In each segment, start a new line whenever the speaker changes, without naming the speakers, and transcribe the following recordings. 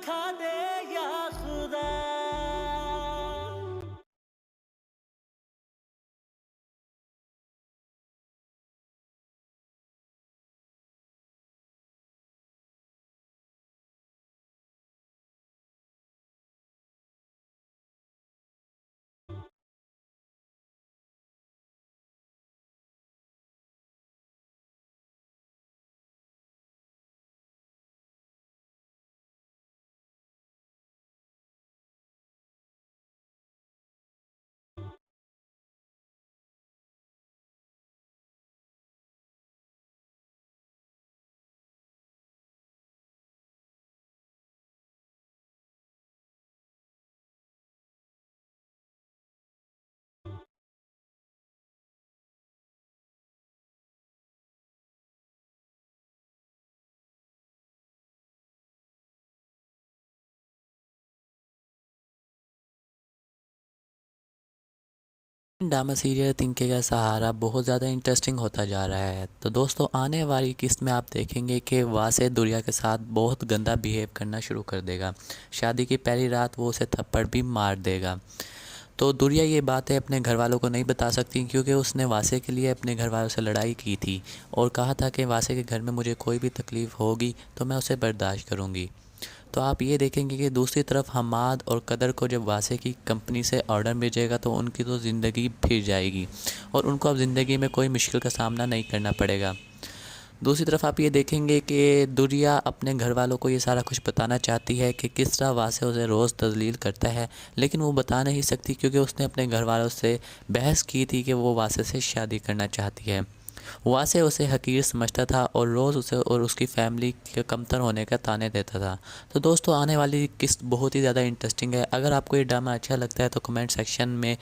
दिखा दे या खुदा।
ड्रामा सीरियल तिनके का सहारा बहुत ज़्यादा इंटरेस्टिंग होता जा रहा है। तो दोस्तों आने वाली किस्त में आप देखेंगे कि वासे दुरिया के साथ बहुत गंदा बिहेव करना शुरू कर देगा। शादी की पहली रात वो उसे थप्पड़ भी मार देगा। तो दुरिया ये बातें अपने घर वालों को नहीं बता सकती क्योंकि उसने वासे के लिए अपने घर वालों से लड़ाई की थी और कहा था कि वासे के घर में मुझे कोई भी तकलीफ़ होगी तो मैं उसे बर्दाश्त करूँगी। तो आप ये देखेंगे कि दूसरी तरफ हमाद और कदर को जब वासे की कंपनी से ऑर्डर भेजेगा तो उनकी तो ज़िंदगी फिर जाएगी और उनको अब ज़िंदगी में कोई मुश्किल का सामना नहीं करना पड़ेगा। दूसरी तरफ आप ये देखेंगे कि दुरिया अपने घर वालों को ये सारा कुछ बताना चाहती है कि किस तरह वासे उसे रोज़ तजलील करता है, लेकिन वो बता नहीं सकती क्योंकि उसने अपने घर वालों से बहस की थी कि वो वासे से शादी करना चाहती है। वासे उसे हकीर समझता था और रोज़ उसे और उसकी फैमिली के कमतर होने का ताने देता था। तो दोस्तों आने वाली किस्त बहुत ही ज़्यादा इंटरेस्टिंग है। अगर आपको ये ड्रामा अच्छा लगता है तो कमेंट सेक्शन में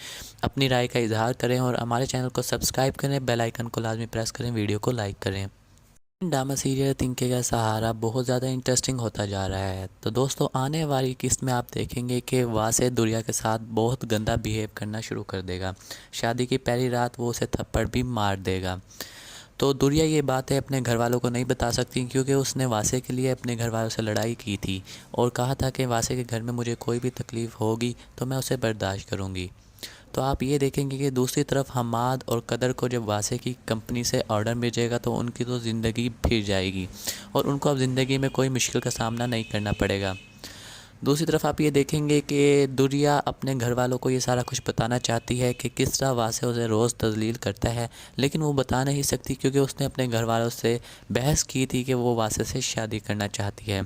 अपनी राय का इजहार करें और हमारे चैनल को सब्सक्राइब करें, बेल आइकन को लाजमी प्रेस करें, वीडियो को लाइक करें। ड्रामा सीरियल तिनके का सहारा बहुत ज़्यादा इंटरेस्टिंग होता जा रहा है। तो दोस्तों आने वाली किस्त में आप देखेंगे कि वासे दुरिया के साथ बहुत गंदा बिहेव करना शुरू कर देगा। शादी की पहली रात वो उसे थप्पड़ भी मार देगा। तो दुरिया ये बातें अपने घर वालों को नहीं बता सकती क्योंकि उसने वासे के लिए अपने घर वालों से लड़ाई की थी और कहा था कि वासे के घर में मुझे कोई भी तकलीफ़ होगी तो मैं उसे बर्दाश्त करूँगी। तो आप ये देखेंगे कि दूसरी तरफ हमाद और कदर को जब वासे की कंपनी से ऑर्डर भेजेगा तो उनकी तो ज़िंदगी फिर जाएगी और उनको अब ज़िंदगी में कोई मुश्किल का सामना नहीं करना पड़ेगा। दूसरी तरफ आप ये देखेंगे कि दुरिया अपने घर वालों को ये सारा कुछ बताना चाहती है कि किस तरह वासे उसे रोज़ तजलील करता है, लेकिन वो बता नहीं सकती क्योंकि उसने अपने घर वालों से बहस की थी कि वो वासे से शादी करना चाहती है।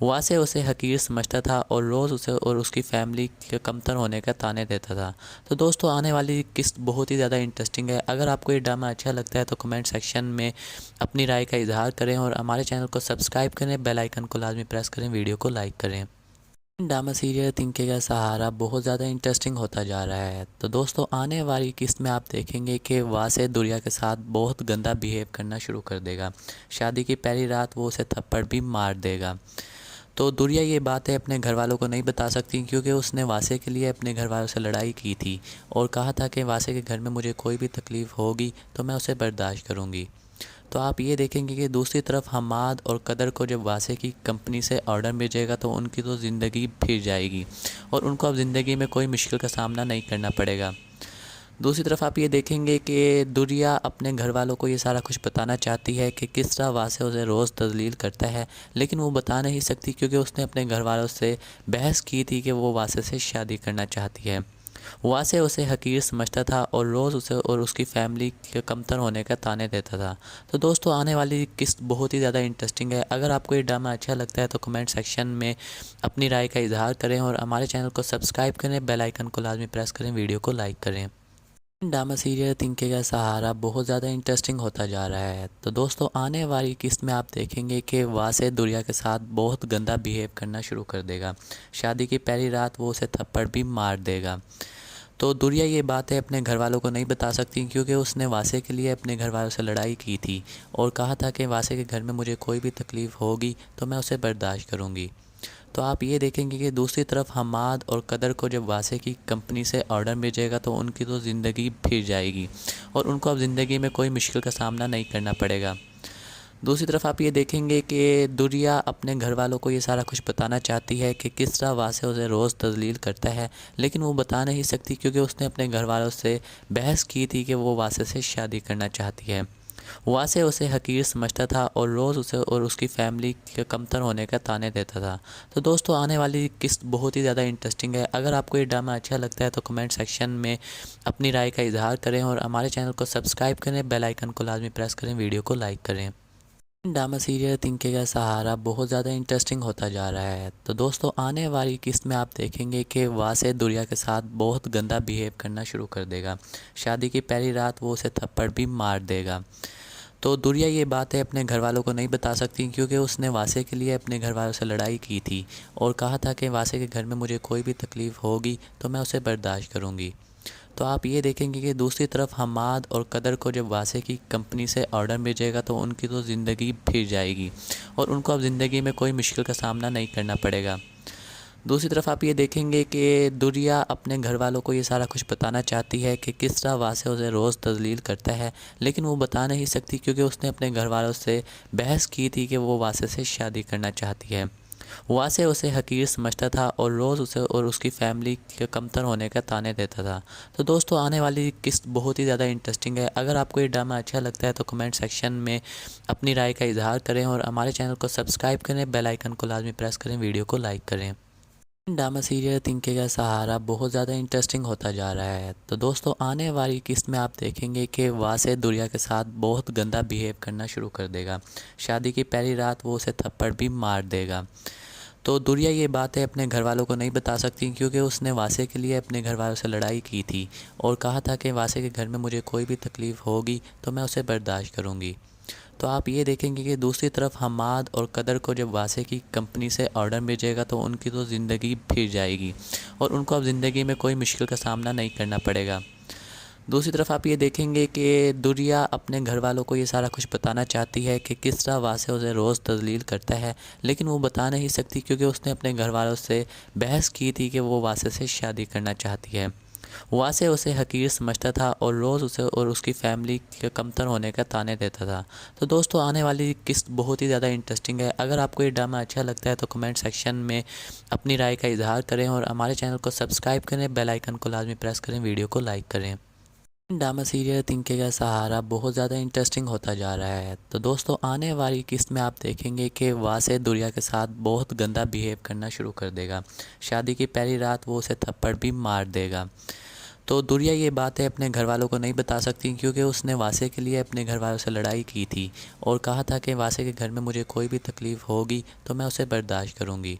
वासे उसे हकीर समझता था और रोज़ उसे और उसकी फैमिली के कमतर होने का ताने देता था। तो दोस्तों आने वाली किस्त बहुत ही ज़्यादा इंटरेस्टिंग है। अगर आपको ये ड्रामा अच्छा लगता है तो कमेंट सेक्शन में अपनी राय का इजहार करें और हमारे चैनल को सब्सक्राइब करें, बेल आइकन को लाजमी प्रेस करें, वीडियो को लाइक करें। ड्रामा सीरियल तिनके का सहारा बहुत ज़्यादा इंटरेस्टिंग होता जा रहा है। तो दोस्तों आने वाली किस्त में आप देखेंगे कि वासे दुरिया के साथ बहुत गंदा बिहेव करना शुरू कर देगा। शादी की पहली रात वो उसे थप्पड़ भी मार देगा। तो दुरिया ये बातें अपने घर वालों को नहीं बता सकती क्योंकि उसने वासे के लिए अपने घर वालों से लड़ाई की थी और कहा था कि वासे के घर में मुझे कोई भी तकलीफ़ होगी तो मैं उसे बर्दाश्त करूँगी। तो आप ये देखेंगे कि दूसरी तरफ हमाद और कदर को जब वासे की कंपनी से ऑर्डर भेजेगा तो उनकी तो ज़िंदगी फिर जाएगी और उनको अब ज़िंदगी में कोई मुश्किल का सामना नहीं करना पड़ेगा। दूसरी तरफ आप ये देखेंगे कि दुरिया अपने घर वालों को ये सारा कुछ बताना चाहती है कि किस तरह वासे उसे रोज़ तजलील करता है, लेकिन वो बता नहीं सकती क्योंकि उसने अपने घर वालों से बहस की थी कि वो वासे से शादी करना चाहती है। वासे उसे हकीर समझता था और रोज़ उसे और उसकी फैमिली के कमतर होने का ताने देता था। तो दोस्तों आने वाली किस्त बहुत ही ज़्यादा इंटरेस्टिंग है। अगर आपको ये ड्रामा अच्छा लगता है तो कमेंट सेक्शन में अपनी राय का इजहार करें और हमारे चैनल को सब्सक्राइब करें, बेल आइकन को लाजमी प्रेस करें, वीडियो को लाइक करें। ड्रामा सीरियल तिनके का सहारा बहुत ज़्यादा इंटरेस्टिंग होता जा रहा है। तो दोस्तों आने वाली किस्त में आप देखेंगे कि वासे दुरिया के साथ बहुत गंदा बिहेव करना शुरू कर देगा। शादी की पहली रात वो उसे थप्पड़ भी मार देगा। तो दुरिया ये बातें अपने घर वालों को नहीं बता सकती क्योंकि उसने वासे के लिए अपने घर वालों से लड़ाई की थी और कहा था कि वासे के घर में मुझे कोई भी तकलीफ़ होगी तो मैं उसे बर्दाश्त करूँगी। तो आप ये देखेंगे कि दूसरी तरफ हमाद और कदर को जब वासे की कंपनी से ऑर्डर भेजेगा तो उनकी तो ज़िंदगी फिर जाएगी और उनको अब ज़िंदगी में कोई मुश्किल का सामना नहीं करना पड़ेगा। दूसरी तरफ आप ये देखेंगे कि दुरिया अपने घर वालों को ये सारा कुछ बताना चाहती है कि किस तरह वासे उसे रोज़ तजलील करता है, लेकिन वो बता नहीं सकती क्योंकि उसने अपने घर वालों से बहस की थी कि वो वासे से शादी करना चाहती है। वासे उसे हकीर समझता था और रोज़ उसे और उसकी फैमिली के कमतर होने का ताने देता था। तो दोस्तों, आने वाली किस्त बहुत ही ज़्यादा इंटरेस्टिंग है। अगर आपको ये ड्रामा अच्छा लगता है तो कमेंट सेक्शन में अपनी राय का इजहार करें और हमारे चैनल को सब्सक्राइब करें, बेल आइकन को लाजमी प्रेस करें, वीडियो को लाइक करें। ड्रामा सीरियल तिनके का सहारा बहुत ज़्यादा इंटरेस्टिंग होता जा रहा है। तो दोस्तों, आने वाली किस्त में आप देखेंगे कि वासे दुरिया के साथ बहुत गंदा बिहेव करना शुरू कर देगा। शादी की पहली रात वो उसे थप्पड़ भी मार देगा। तो दुरिया ये बातें अपने घर वालों को नहीं बता सकती क्योंकि उसने वासे के लिए अपने घर वालों से लड़ाई की थी और कहा था कि वासे के घर में मुझे कोई भी तकलीफ़ होगी तो मैं उसे बर्दाश्त करूँगी। तो आप ये देखेंगे कि दूसरी तरफ हमाद और कदर को जब वासे की कंपनी से ऑर्डर भेजेगा तो उनकी तो ज़िंदगी फिर जाएगी और उनको अब ज़िंदगी में कोई मुश्किल का सामना नहीं करना पड़ेगा। दूसरी तरफ आप ये देखेंगे कि दुरिया अपने घर वालों को ये सारा कुछ बताना चाहती है कि किस तरह वासे उसे रोज़ तजलील करता है, लेकिन वो बता नहीं सकती क्योंकि उसने अपने घर वालों से बहस की थी कि वो वासे से शादी करना चाहती है। वासे उसे हकीर समझता था और रोज़ उसे और उसकी फैमिली के कमतर होने का ताने देता था। तो दोस्तों, आने वाली किस्त बहुत ही ज़्यादा इंटरेस्टिंग है। अगर आपको ये ड्रामा अच्छा लगता है तो कमेंट सेक्शन में अपनी राय का इजहार करें और हमारे चैनल को सब्सक्राइब करें, बेल आइकन को लाजमी प्रेस करें, वीडियो को लाइक करें। ड्रामा सीरियल तिनके का सहारा बहुत ज़्यादा इंटरेस्टिंग होता जा रहा है। तो दोस्तों, आने वाली किस्त में आप देखेंगे कि वासे दुरिया के साथ बहुत गंदा बिहेव करना शुरू कर देगा। शादी की पहली रात वो उसे थप्पड़ भी मार देगा। तो दुरिया ये बातें अपने घर वालों को नहीं बता सकती क्योंकि उसने वासे के लिए अपने घर वालों से लड़ाई की थी और कहा था कि वासे के घर में मुझे कोई भी तकलीफ़ होगी तो मैं उसे बर्दाश्त करूँगी। तो आप ये देखेंगे कि दूसरी तरफ हमाद और कदर को जब वासे की कंपनी से ऑर्डर भेजेगा तो उनकी तो ज़िंदगी फिर जाएगी और उनको अब ज़िंदगी में कोई मुश्किल का सामना नहीं करना पड़ेगा। दूसरी तरफ आप ये देखेंगे कि दुरिया अपने घर वालों को ये सारा कुछ बताना चाहती है कि किस तरह वासे उसे रोज़ तजलील करता है, लेकिन वो बता नहीं सकती क्योंकि उसने अपने घर वालों से बहस की थी कि वो वासे से शादी करना चाहती है। वासे उसे हकीर समझता था और रोज़ उसे और उसकी फैमिली के कमतर होने का ताने देता था। तो दोस्तों, आने वाली किस्त बहुत ही ज़्यादा इंटरेस्टिंग है। अगर आपको ये ड्रामा अच्छा लगता है तो कमेंट सेक्शन में अपनी राय का इजहार करें और हमारे चैनल को सब्सक्राइब करें, बेल आइकन को लाजमी प्रेस करें, वीडियो को लाइक करें। ड्रामा सीरियल तिनके का सहारा बहुत ज़्यादा इंटरेस्टिंग होता जा रहा है। तो दोस्तों, आने वाली किस्त में आप देखेंगे कि वासे दुरिया के साथ बहुत गंदा बिहेव करना शुरू कर देगा। शादी की पहली रात वो उसे थप्पड़ भी मार देगा। तो दुरिया ये बातें अपने घर वालों को नहीं बता सकती क्योंकि उसने वासे के लिए अपने घर वालों से लड़ाई की थी और कहा था कि वासे के घर में मुझे कोई भी तकलीफ़ होगी तो मैं उसे बर्दाश्त करूँगी।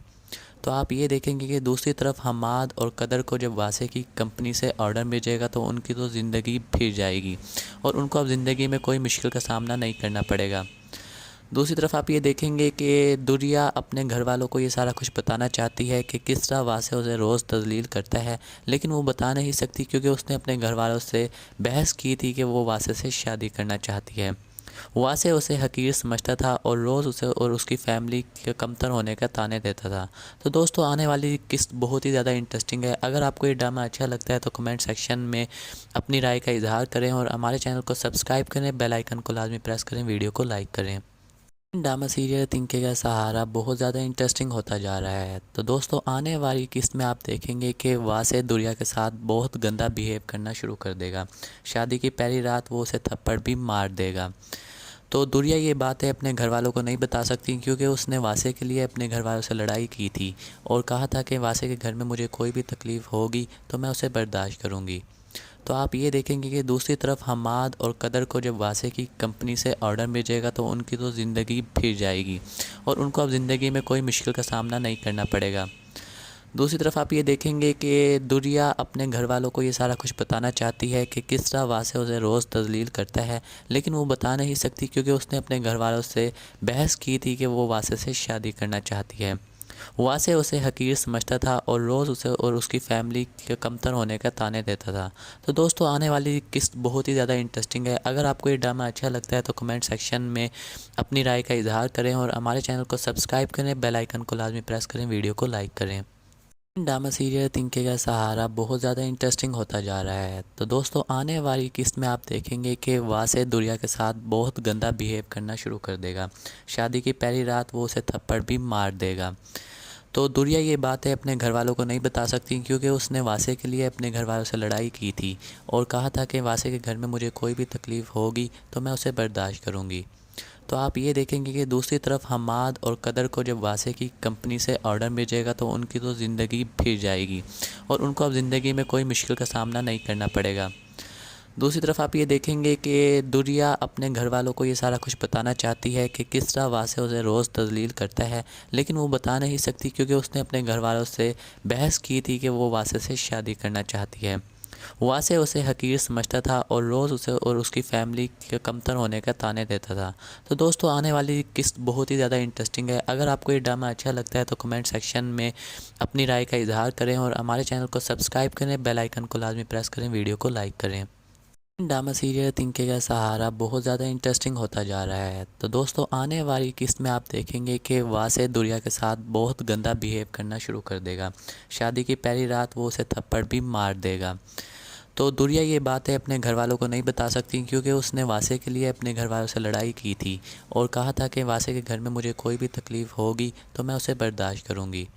तो आप ये देखेंगे कि दूसरी तरफ हमाद और कदर को जब वासे की कंपनी से ऑर्डर भेजेगा तो उनकी तो ज़िंदगी फिर जाएगी और उनको अब ज़िंदगी में कोई मुश्किल का सामना नहीं करना पड़ेगा। दूसरी तरफ आप ये देखेंगे कि दुरिया अपने घर वालों को ये सारा कुछ बताना चाहती है कि किस तरह वासे उसे रोज़ तजलील करता है, लेकिन वो बता नहीं सकती क्योंकि उसने अपने घर वालों से बहस की थी कि वो वासे से शादी करना चाहती है। वासे उसे हकीर समझता था और रोज़ उसे और उसकी फैमिली के कमतर होने का ताने देता था। तो दोस्तों, आने वाली किस्त बहुत ही ज़्यादा इंटरेस्टिंग है। अगर आपको ये ड्रामा अच्छा लगता है तो कमेंट सेक्शन में अपनी राय का इजहार करें और हमारे चैनल को सब्सक्राइब करें, बेल आइकन को लाजमी प्रेस करें, वीडियो को लाइक करें। ड्रामा सीरियल तिनके का सहारा बहुत ज़्यादा इंटरेस्टिंग होता जा रहा है। तो दोस्तों, आने वाली किस्त में आप देखेंगे कि वासे दुरिया के साथ बहुत गंदा बिहेव करना शुरू कर देगा। शादी की पहली रात वो उसे थप्पड़ भी मार देगा। तो दुरिया ये बातें अपने घर वालों को नहीं बता सकती क्योंकि उसने वासे के लिए अपने घर वालों से लड़ाई की थी और कहा था कि वासे के घर में मुझे कोई भी तकलीफ़ होगी तो मैं उसे बर्दाश्त करूँगी। तो आप ये देखेंगे कि दूसरी तरफ हमाद और कदर को जब वासे की कंपनी से ऑर्डर भेजेगा तो उनकी तो ज़िंदगी फिर जाएगी और उनको अब ज़िंदगी में कोई मुश्किल का सामना नहीं करना पड़ेगा। दूसरी तरफ आप ये देखेंगे कि दुरिया अपने घर वालों को ये सारा कुछ बताना चाहती है कि किस तरह वासे उसे रोज़ तजलील करता है, लेकिन वो बता नहीं सकती क्योंकि उसने अपने घर वालों से बहस की थी कि वो वासे से शादी करना चाहती है। वासे उसे हकीर समझता था और रोज़ उसे और उसकी फैमिली के कमतर होने का ताने देता था। तो दोस्तों, आने वाली किस्त बहुत ही ज़्यादा इंटरेस्टिंग है। अगर आपको ये ड्रामा अच्छा लगता है तो कमेंट सेक्शन में अपनी राय का इजहार करें और हमारे चैनल को सब्सक्राइब करें, बेल आइकन को लाजमी प्रेस करें, वीडियो को लाइक करें। ड्रामा सीरियल तिनके का सहारा बहुत ज़्यादा इंटरेस्टिंग होता जा रहा है। तो दोस्तों आने वाली किस्त में आप देखेंगे कि वासे दुरिया के साथ बहुत गंदा बिहेव करना शुरू कर देगा। शादी की पहली रात वो उसे थप्पड़ भी मार देगा। तो दुरिया ये बातें अपने घर वालों को नहीं बता सकती क्योंकि उसने वासे के लिए अपने घर वालों से लड़ाई की थी और कहा था कि वासे के घर में मुझे कोई भी तकलीफ़ होगी तो मैं उसे बर्दाश्त करूँगी। तो आप ये देखेंगे कि दूसरी तरफ हमाद और कदर को जब वासे की कंपनी से ऑर्डर भेजेगा तो उनकी तो ज़िंदगी फिर जाएगी और उनको अब ज़िंदगी में कोई मुश्किल का सामना नहीं करना पड़ेगा। दूसरी तरफ आप ये देखेंगे कि दुरिया अपने घर वालों को ये सारा कुछ बताना चाहती है कि किस तरह वासे उसे रोज़ तजलील करता है, लेकिन वो बता नहीं सकती क्योंकि उसने अपने घर वालों से बहस की थी कि वो वासे से शादी करना चाहती है। वासे उसे हकीर समझता था और रोज़ उसे और उसकी फैमिली के कमतर होने का ताने देता था। तो दोस्तों आने वाली किस्त बहुत ही ज़्यादा इंटरेस्टिंग है। अगर आपको ये ड्रामा अच्छा लगता है तो कमेंट सेक्शन में अपनी राय का इजहार करें और हमारे चैनल को सब्सक्राइब करें, बेल आइकन को लाजमी प्रेस करें, वीडियो को लाइक करें। ड्रामा सीरियल तिनके का सहारा बहुत ज़्यादा इंटरेस्टिंग होता जा रहा है। तो दोस्तों आने वाली किस्त में आप देखेंगे कि वासे दुरिया के साथ बहुत गंदा बिहेव करना शुरू कर देगा। शादी की पहली रात वो उसे थप्पड़ भी मार देगा। तो दुरिया ये बातें अपने घर वालों को नहीं बता सकती क्योंकि उसने वासे के लिए अपने घर वालों से लड़ाई की थी और कहा था कि वासे के घर में मुझे कोई भी तकलीफ़ होगी तो मैं उसे बर्दाश्त करूँगी।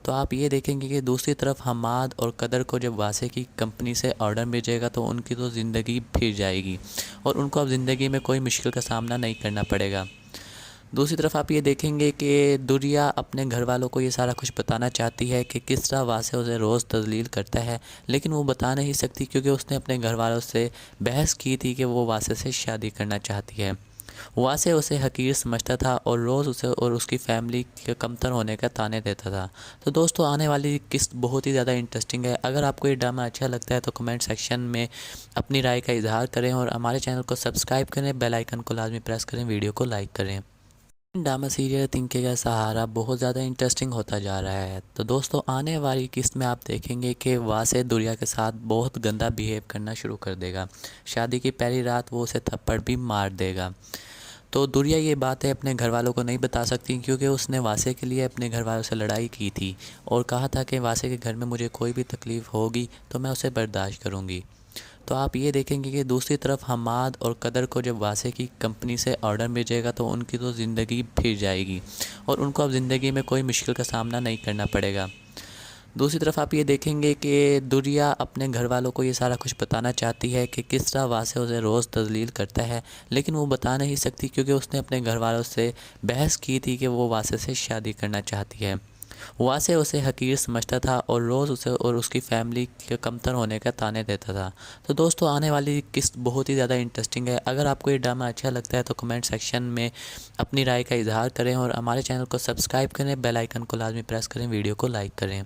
तो आप ये देखेंगे कि दूसरी तरफ हमाद और कदर को जब वासे की कंपनी से ऑर्डर भेजेगा तो उनकी तो ज़िंदगी फिर जाएगी और उनको अब ज़िंदगी में कोई मुश्किल का सामना नहीं करना पड़ेगा। दूसरी तरफ आप ये देखेंगे कि दुरिया अपने घर वालों को ये सारा कुछ बताना चाहती है कि किस तरह वासे उसे रोज़ तजलील करता है, लेकिन वो बता नहीं सकती क्योंकि उसने अपने घर वालों से बहस की थी कि वो वासे से शादी करना चाहती है। वासे उसे हकीर समझता था और रोज़ उसे और उसकी फैमिली के कमतर होने का ताने देता था। तो दोस्तों आने वाली किस्त बहुत ही ज़्यादा इंटरेस्टिंग है। अगर आपको ये ड्रामा अच्छा लगता है तो कमेंट सेक्शन में अपनी राय का इजहार करें और हमारे चैनल को सब्सक्राइब करें, बेल आइकन को लाजमी प्रेस करें, वीडियो को लाइक करें। ड्रामा सीरियल तिनके का सहारा बहुत ज़्यादा इंटरेस्टिंग होता जा रहा है। तो दोस्तों आने वाली किस्त में आप देखेंगे कि वासे दुरिया के साथ बहुत गंदा बिहेव करना शुरू कर देगा। शादी की पहली रात वो उसे थप्पड़ भी मार देगा। तो दुरिया ये बातें अपने घर वालों को नहीं बता सकती क्योंकि उसने वासे के लिए अपने घर वालों से लड़ाई की थी और कहा था कि वासे के घर में मुझे कोई भी तकलीफ़ होगी तो मैं उसे बर्दाश्त करूँगी। तो आप ये देखेंगे कि दूसरी तरफ हमाद और कदर को जब वासे की कंपनी से ऑर्डर भेजेगा तो उनकी तो ज़िंदगी फिर जाएगी और उनको अब ज़िंदगी में कोई मुश्किल का सामना नहीं करना पड़ेगा। दूसरी तरफ आप ये देखेंगे कि दुरिया अपने घर वालों को ये सारा कुछ बताना चाहती है कि किस तरह वासे उसे रोज़ तजलील करता है, लेकिन वो बता नहीं सकती क्योंकि उसने अपने घर वालों से बहस की थी कि वो वासे से शादी करना चाहती है। वासे उसे हकीर समझता था और रोज़ उसे और उसकी फैमिली के कमतर होने का ताने देता था। तो दोस्तों आने वाली किस्त बहुत ही ज़्यादा इंटरेस्टिंग है। अगर आपको ये ड्रामा अच्छा लगता है तो कमेंट सेक्शन में अपनी राय का इजहार करें और हमारे चैनल को सब्सक्राइब करें, बेल आइकन को लाजमी प्रेस करें, वीडियो को लाइक करें।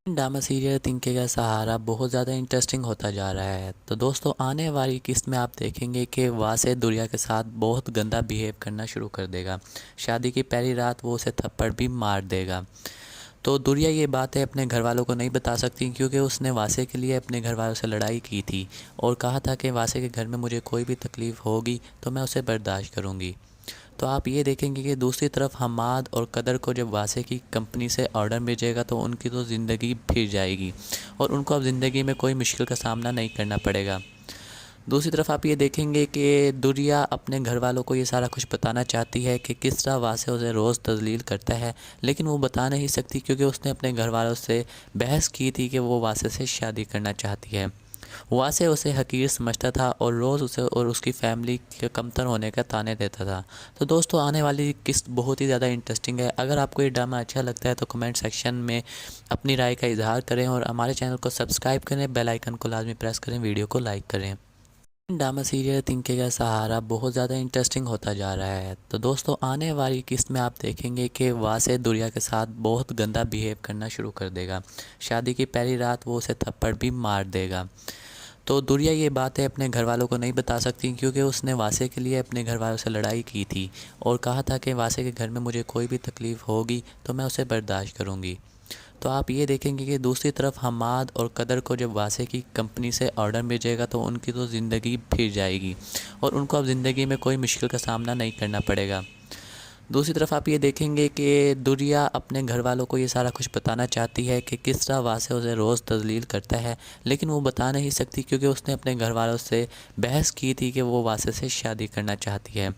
ड्रामा सीरियल तिनके का सहारा बहुत ज़्यादा इंटरेस्टिंग होता जा रहा है। तो दोस्तों आने वाली किस्त में आप देखेंगे कि वासे दुरिया के साथ बहुत गंदा बिहेव करना शुरू कर देगा। शादी की पहली रात वो उसे थप्पड़ भी मार देगा। तो दुरिया ये बातें अपने घर वालों को नहीं बता सकती क्योंकि उसने वासे के लिए अपने घर वालों से लड़ाई की थी और कहा था कि वासे के घर में मुझे कोई भी तकलीफ़ होगी तो मैं उसे बर्दाश्त करूँगी। तो आप ये देखेंगे कि दूसरी तरफ हमाद और कदर को जब वासे की कंपनी से ऑर्डर भेजेगा तो उनकी तो ज़िंदगी फिर जाएगी और उनको अब ज़िंदगी में कोई मुश्किल का सामना नहीं करना पड़ेगा। दूसरी तरफ आप ये देखेंगे कि दुरिया अपने घर वालों को ये सारा कुछ बताना चाहती है कि किस तरह वासे उसे रोज़ तजलील करता है, लेकिन वो बता नहीं सकती क्योंकि उसने अपने घर वालों से बहस की थी कि वो वासे से शादी करना चाहती है। वासे उसे हकीर समझता था और रोज़ उसे और उसकी फैमिली के कमतर होने का ताने देता था। तो दोस्तों आने वाली किस्त बहुत ही ज़्यादा इंटरेस्टिंग है। अगर आपको ये ड्रामा अच्छा लगता है तो कमेंट सेक्शन में अपनी राय का इजहार करें और हमारे चैनल को सब्सक्राइब करें, बेल आइकन को लाजमी प्रेस करें, वीडियो को लाइक करें। ड्रामा सीरियल तिनके का सहारा बहुत ज़्यादा इंटरेस्टिंग होता जा रहा है। तो दोस्तों आने वाली किस्त में आप देखेंगे कि वासे दुरिया के साथ बहुत गंदा बिहेव करना शुरू कर देगा। शादी की पहली रात वो उसे थप्पड़ भी मार देगा। तो दुरिया ये बातें अपने घर वालों को नहीं बता सकती क्योंकि उसने वासे के लिए अपने घर वालों से लड़ाई की थी और कहा था कि वासे के घर में मुझे कोई भी तकलीफ़ होगी तो मैं उसे बर्दाश्त करूँगी। तो आप ये देखेंगे कि दूसरी तरफ हमाद और कदर को जब वासे की कंपनी से ऑर्डर भेजेगा तो उनकी तो ज़िंदगी फिर जाएगी और उनको अब ज़िंदगी में कोई मुश्किल का सामना नहीं करना पड़ेगा। दूसरी तरफ आप ये देखेंगे कि दुरिया अपने घर वालों को ये सारा कुछ बताना चाहती है कि किस तरह वासे उसे रोज़ तजलील करता है, लेकिन वो बता नहीं सकती क्योंकि उसने अपने घर वालों से बहस की थी कि वो वासे से शादी करना चाहती है।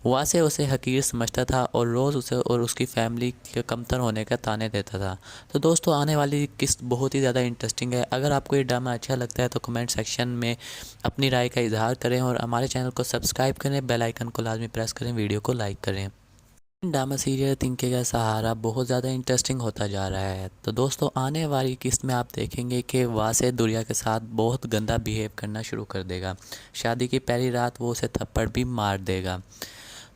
वासे उसे हकीर समझता था और रोज़ उसे और उसकी फैमिली के कमतर होने का ताने देता था। तो दोस्तों, आने वाली किस्त बहुत ही ज़्यादा इंटरेस्टिंग है। अगर आपको ये ड्रामा अच्छा लगता है तो कमेंट सेक्शन में अपनी राय का इजहार करें और हमारे चैनल को सब्सक्राइब करें, बेल आइकन को लाजमी प्रेस करें, वीडियो को लाइक करें। ड्रामा सीरियल तिनके का सहारा बहुत ज़्यादा इंटरेस्टिंग होता जा रहा है। तो दोस्तों, आने वाली किस्त में आप देखेंगे कि वासे दुरिया के साथ बहुत गंदा बिहेव करना शुरू कर देगा। शादी की पहली रात वो उसे थप्पड़ भी मार देगा।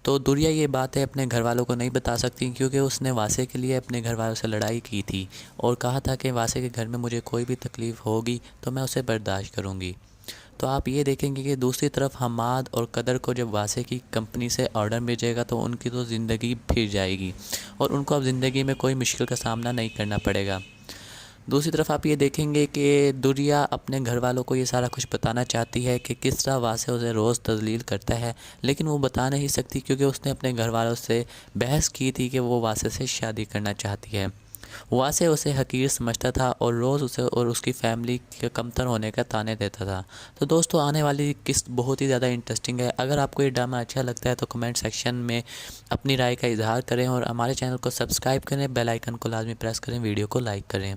तो दुरिया ये बातें अपने घर वालों को नहीं बता सकती क्योंकि उसने वासे के लिए अपने घर वालों से लड़ाई की थी और कहा था कि वासे के घर में मुझे कोई भी तकलीफ़ होगी तो मैं उसे बर्दाश्त करूँगी। तो आप ये देखेंगे कि दूसरी तरफ हमाद और कदर को जब वासे की कंपनी से ऑर्डर भेजेगा तो उनकी तो ज़िंदगी फिर जाएगी और उनको अब ज़िंदगी में कोई मुश्किल का सामना नहीं करना पड़ेगा। दूसरी तरफ आप ये देखेंगे कि दुरिया अपने घर वालों को ये सारा कुछ बताना चाहती है कि किस तरह वासे उसे रोज़ तजलील करता है, लेकिन वो बता नहीं सकती क्योंकि उसने अपने घर वालों से बहस की थी कि वो वासे से शादी करना चाहती है। वासे उसे हकीर समझता था और रोज़ उसे और उसकी फैमिली के कमतर होने का ताने देता था। तो दोस्तों, आने वाली किस्त बहुत ही ज़्यादा इंटरेस्टिंग है। अगर आपको ये ड्रामा अच्छा लगता है तो कमेंट सेक्शन में अपनी राय का इजहार करें और हमारे चैनल को सब्सक्राइब करें, बेल आइकन को लाजमी प्रेस करें, वीडियो को लाइक करें।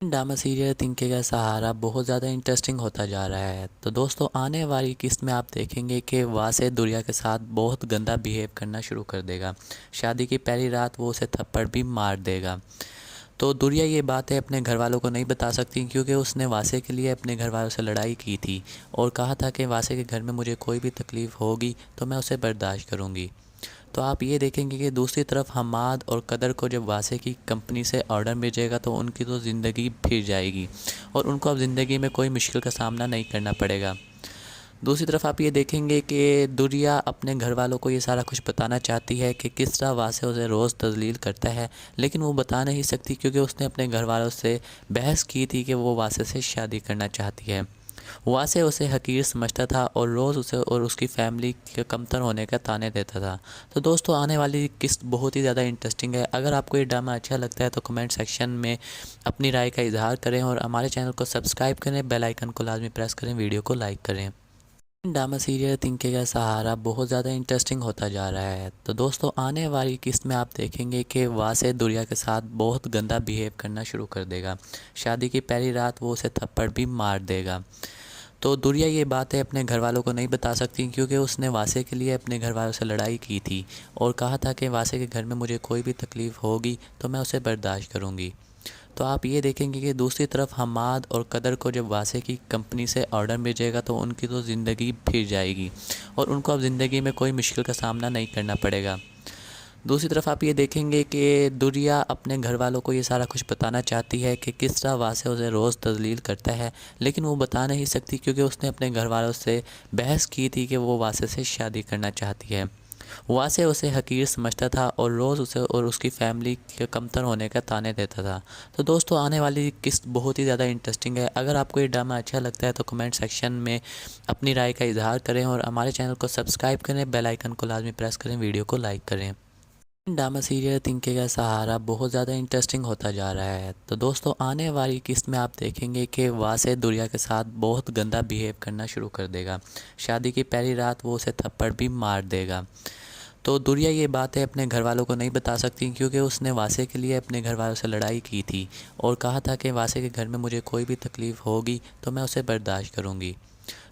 ड्रामा सीरियल तिनके का सहारा बहुत ज़्यादा इंटरेस्टिंग होता जा रहा है। तो दोस्तों, आने वाली किस्त में आप देखेंगे कि वासे दुरिया के साथ बहुत गंदा बिहेव करना शुरू कर देगा। शादी की पहली रात वो उसे थप्पड़ भी मार देगा। तो दुरिया ये बातें अपने घर वालों को नहीं बता सकती क्योंकि उसने वासे के लिए अपने घर वालों से लड़ाई की थी और कहा था कि वासे के घर में मुझे कोई भी तकलीफ़ होगी तो मैं उसे बर्दाश्त करूँगी। तो आप ये देखेंगे कि दूसरी तरफ हमाद और कदर को जब वासे की कंपनी से ऑर्डर भेजेगा तो उनकी तो ज़िंदगी फिर जाएगी और उनको अब ज़िंदगी में कोई मुश्किल का सामना नहीं करना पड़ेगा। दूसरी तरफ आप ये देखेंगे कि दुरिया अपने घर वालों को ये सारा कुछ बताना चाहती है कि किस तरह वासे उसे रोज़ तजलील करता है, लेकिन वो बता नहीं सकती क्योंकि उसने अपने घर वालों से बहस की थी कि वो वासे से शादी करना चाहती है। वासे उसे हकीर समझता था और रोज़ उसे और उसकी फैमिली के कमतर होने का ताने देता था। तो दोस्तों, आने वाली किस्त बहुत ही ज़्यादा इंटरेस्टिंग है। अगर आपको ये ड्रामा अच्छा लगता है तो कमेंट सेक्शन में अपनी राय का इजहार करें और हमारे चैनल को सब्सक्राइब करें, बेल आइकन को लाजमी प्रेस करें, वीडियो को लाइक करें। ड्रामा सीरियल तिनके का सहारा बहुत ज़्यादा इंटरेस्टिंग होता जा रहा है। तो दोस्तों, आने वाली किस्त में आप देखेंगे कि वासे दुरिया के साथ बहुत गंदा बिहेव करना शुरू कर देगा। शादी की पहली रात वो उसे थप्पड़ भी मार देगा। तो दुरिया ये बातें अपने घर वालों को नहीं बता सकती क्योंकि उसने वासे के लिए अपने घर वालों से लड़ाई की थी और कहा था कि वासे के घर में मुझे कोई भी तकलीफ़ होगी तो मैं उसे बर्दाश्त करूँगी। तो आप ये देखेंगे कि दूसरी तरफ हमाद और कदर को जब वासे की कंपनी से ऑर्डर भेजेगा तो उनकी तो ज़िंदगी फिर जाएगी और उनको अब ज़िंदगी में कोई मुश्किल का सामना नहीं करना पड़ेगा। दूसरी तरफ आप ये देखेंगे कि दुरिया अपने घर वालों को ये सारा कुछ बताना चाहती है कि किस तरह वासे उसे रोज़ तजलील करता है, लेकिन वो बता नहीं सकती क्योंकि उसने अपने घर वालों से बहस की थी कि वो वासे से शादी करना चाहती है। वासे उसे हकीर समझता था और रोज़ उसे और उसकी फैमिली के कमतर होने का ताने देता था। तो दोस्तों, आने वाली किस्त बहुत ही ज़्यादा इंटरेस्टिंग है। अगर आपको ये ड्रामा अच्छा लगता है तो कमेंट सेक्शन में अपनी राय का इजहार करें और हमारे चैनल को सब्सक्राइब करें, बेल आइकन को लाजमी प्रेस करें, वीडियो को लाइक करें। ड्रामा सीरियल तिनके का सहारा बहुत ज़्यादा इंटरेस्टिंग होता जा रहा है। तो दोस्तों, आने वाली किस्त में आप देखेंगे कि वासे दुरिया के साथ बहुत गंदा बिहेव करना शुरू कर देगा। शादी की पहली रात वो उसे थप्पड़ भी मार देगा। तो दुरिया ये बातें अपने घर वालों को नहीं बता सकती क्योंकि उसने वासे के लिए अपने घर वालों से लड़ाई की थी और कहा था कि वासे के घर में मुझे कोई भी तकलीफ़ होगी तो मैं उसे बर्दाश्त करूँगी।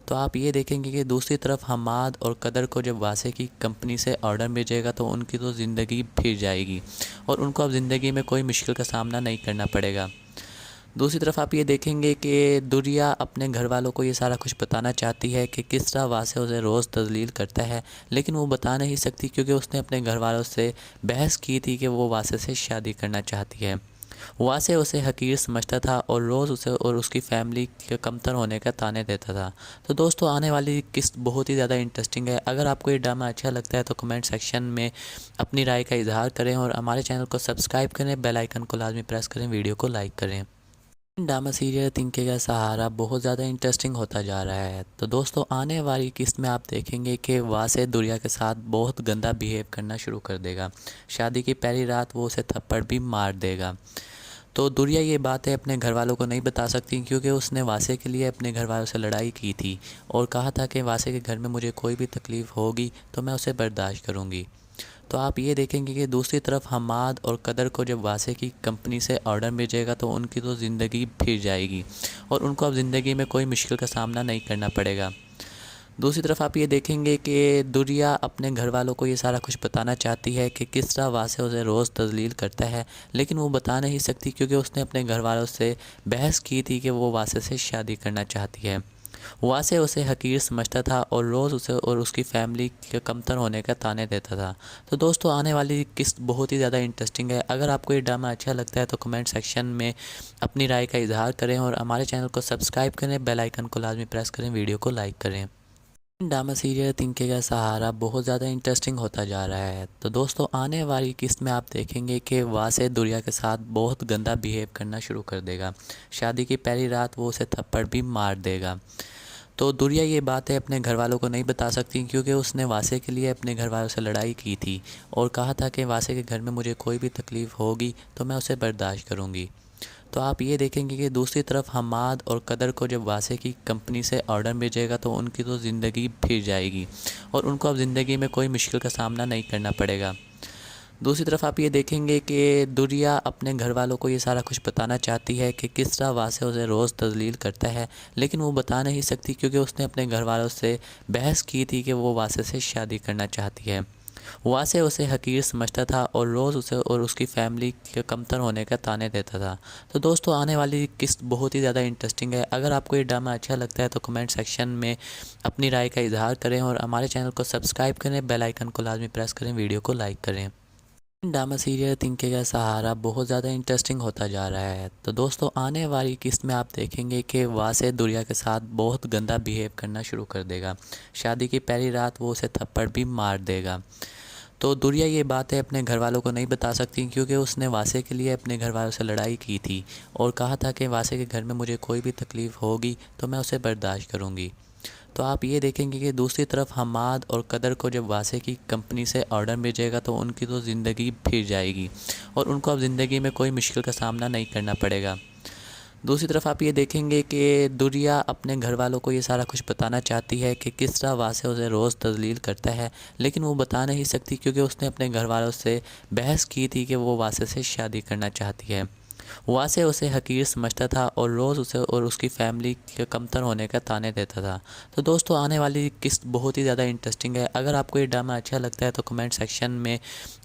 तो आप ये देखेंगे कि दूसरी तरफ हमाद और कदर को जब वासे की कंपनी से ऑर्डर भेजेगा तो उनकी तो ज़िंदगी फिर जाएगी और उनको अब ज़िंदगी में कोई मुश्किल का सामना नहीं करना पड़ेगा। दूसरी तरफ आप ये देखेंगे कि दुरिया अपने घर वालों को ये सारा कुछ बताना चाहती है कि किस तरह वासे उसे रोज़ तजलील करता है, लेकिन वो बता नहीं सकती क्योंकि उसने अपने घर वालों से बहस की थी कि वो वासे से शादी करना चाहती है। वासे उसे हकीर समझता था और रोज़ उसे और उसकी फैमिली के कमतर होने का ताने देता था। तो दोस्तों, आने वाली किस्त बहुत ही ज़्यादा इंटरेस्टिंग है। अगर आपको ये ड्रामा अच्छा लगता है तो कमेंट सेक्शन में अपनी राय का इजहार करें और हमारे चैनल को सब्सक्राइब करें, बेल आइकन को लाजमी प्रेस करें, वीडियो को लाइक करें। ड्रामा सीरियल तिनके का सहारा बहुत ज़्यादा इंटरेस्टिंग होता जा रहा है। तो दोस्तों आने वाली किस्त में आप देखेंगे कि वासे दुरिया के साथ बहुत गंदा बिहेव करना शुरू कर देगा। शादी की पहली रात वो उसे थप्पड़ भी मार देगा। तो दुरिया ये बातें अपने घर वालों को नहीं बता सकती क्योंकि उसने वासे के लिए अपने घर वालों से लड़ाई की थी और कहा था कि वासे के घर में मुझे कोई भी तकलीफ़ होगी तो मैं उसे बर्दाश्त करूँगी। तो आप ये देखेंगे कि दूसरी तरफ हमाद और कदर को जब वासे की कंपनी से ऑर्डर भेजेगा तो उनकी तो ज़िंदगी फिर जाएगी और उनको अब ज़िंदगी में कोई मुश्किल का सामना नहीं करना पड़ेगा। दूसरी तरफ आप ये देखेंगे कि दुरिया अपने घर वालों को ये सारा कुछ बताना चाहती है कि किस तरह वासे उसे रोज़ तजलील करता है, लेकिन वो बता नहीं सकती क्योंकि उसने अपने घर वालों से बहस की थी कि वो वासे से शादी करना चाहती है। वासे उसे हकीर समझता था और रोज़ उसे और उसकी फैमिली के कमतर होने का ताने देता था। तो दोस्तों आने वाली किस्त बहुत ही ज़्यादा इंटरेस्टिंग है। अगर आपको ये ड्रामा अच्छा लगता है तो कमेंट सेक्शन में अपनी राय का इजहार करें और हमारे चैनल को सब्सक्राइब करें, बेल आइकन को लाजमी प्रेस करें, वीडियो को लाइक करें। ड्रामा सीरियल तिनके का सहारा बहुत ज़्यादा इंटरेस्टिंग होता जा रहा है। तो दोस्तों आने वाली किस्त में आप देखेंगे कि वासे दुरिया के साथ बहुत गंदा बिहेव करना शुरू कर देगा। शादी की पहली रात वो उसे थप्पड़ भी मार देगा। तो दुरिया ये बातें अपने घर वालों को नहीं बता सकती क्योंकि उसने वासे के लिए अपने घर वालों से लड़ाई की थी और कहा था कि वासे के घर में मुझे कोई भी तकलीफ़ होगी तो मैं उसे बर्दाश्त करूँगी। तो आप ये देखेंगे कि दूसरी तरफ हमाद और कदर को जब वासे की कंपनी से ऑर्डर भेजेगा तो उनकी तो ज़िंदगी फिर जाएगी और उनको अब ज़िंदगी में कोई मुश्किल का सामना नहीं करना पड़ेगा। दूसरी तरफ आप ये देखेंगे कि दुरिया अपने घर वालों को ये सारा कुछ बताना चाहती है कि किस तरह वासे उसे रोज़ तजलील करता है, लेकिन वो बता नहीं सकती क्योंकि उसने अपने घर वालों से बहस की थी कि वो वासे से शादी करना चाहती है। वासे उसे हकीर समझता था और रोज़ उसे और उसकी फैमिली के कमतर होने का ताने देता था। तो दोस्तों आने वाली किस्त बहुत ही ज़्यादा इंटरेस्टिंग है। अगर आपको ये ड्रामा अच्छा लगता है तो कमेंट सेक्शन में अपनी राय का इजहार करें और हमारे चैनल को सब्सक्राइब करें, बेल आइकन को लाजमी प्रेस करें, वीडियो को लाइक करें। ड्रामा सीरियल तिनके का सहारा बहुत ज़्यादा इंटरेस्टिंग होता जा रहा है। तो दोस्तों आने वाली किस्त में आप देखेंगे कि वासे दुरिया के साथ बहुत गंदा बिहेव करना शुरू कर देगा। शादी की पहली रात वो उसे थप्पड़ भी मार देगा। तो दुरिया ये बातें अपने घर वालों को नहीं बता सकती क्योंकि उसने वासे के लिए अपने घर वालों से लड़ाई की थी और कहा था कि वासे के घर में मुझे कोई भी तकलीफ़ होगी तो मैं उसे बर्दाश्त करूँगी। तो आप ये देखेंगे कि दूसरी तरफ हमाद और कदर को जब वासे की कंपनी से ऑर्डर भेजेगा तो उनकी तो ज़िंदगी फिर जाएगी और उनको अब ज़िंदगी में कोई मुश्किल का सामना नहीं करना पड़ेगा। दूसरी तरफ आप ये देखेंगे कि दुरिया अपने घर वालों को ये सारा कुछ बताना चाहती है कि किस तरह वासे उसे रोज़ तजलील करता है, लेकिन वो बता नहीं सकती क्योंकि उसने अपने घर वालों से बहस की थी कि वो वासे से शादी करना चाहती है। वासे उसे हकीर समझता था और रोज़ उसे और उसकी फैमिली के कमतर होने का ताने देता था। तो दोस्तों आने वाली किस्त बहुत ही ज़्यादा इंटरेस्टिंग है। अगर आपको ये ड्रामा अच्छा लगता है तो कमेंट सेक्शन में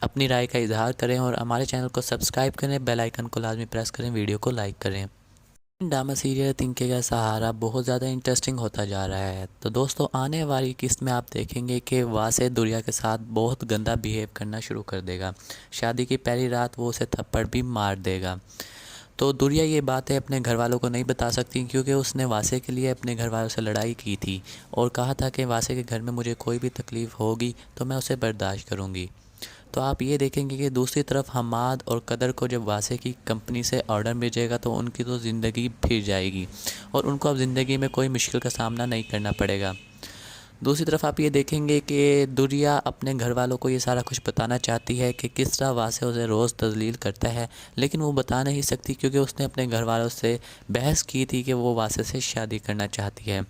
अपनी राय का इजहार करें और हमारे चैनल को सब्सक्राइब करें, बेल आइकन को लाजमी प्रेस करें, वीडियो को लाइक करें। ड्रामा सीरियल तिनके का सहारा बहुत ज़्यादा इंटरेस्टिंग होता जा रहा है। तो दोस्तों आने वाली किस्त में आप देखेंगे कि वासे दुरिया के साथ बहुत गंदा बिहेव करना शुरू कर देगा। शादी की पहली रात वो उसे थप्पड़ भी मार देगा। तो दुरिया ये बातें अपने घर वालों को नहीं बता सकती क्योंकि उसने वासे के लिए अपने घर वालों से लड़ाई की थी और कहा था कि वासे के घर में मुझे कोई भी तकलीफ़ होगी तो मैं उसे बर्दाश्त करूँगी। तो आप ये देखेंगे कि दूसरी तरफ हमाद और कदर को जब वासे की कंपनी से ऑर्डर भेजेगा तो उनकी तो ज़िंदगी फिर जाएगी और उनको अब ज़िंदगी में कोई मुश्किल का सामना नहीं करना पड़ेगा। दूसरी तरफ आप ये देखेंगे कि दुरिया अपने घर वालों को ये सारा कुछ बताना चाहती है कि किस तरह वासे उसे रोज़ तजलील करता है, लेकिन वो बता नहीं सकती क्योंकि उसने अपने घर वालों से बहस की थी कि वो वासे से शादी करना चाहती है।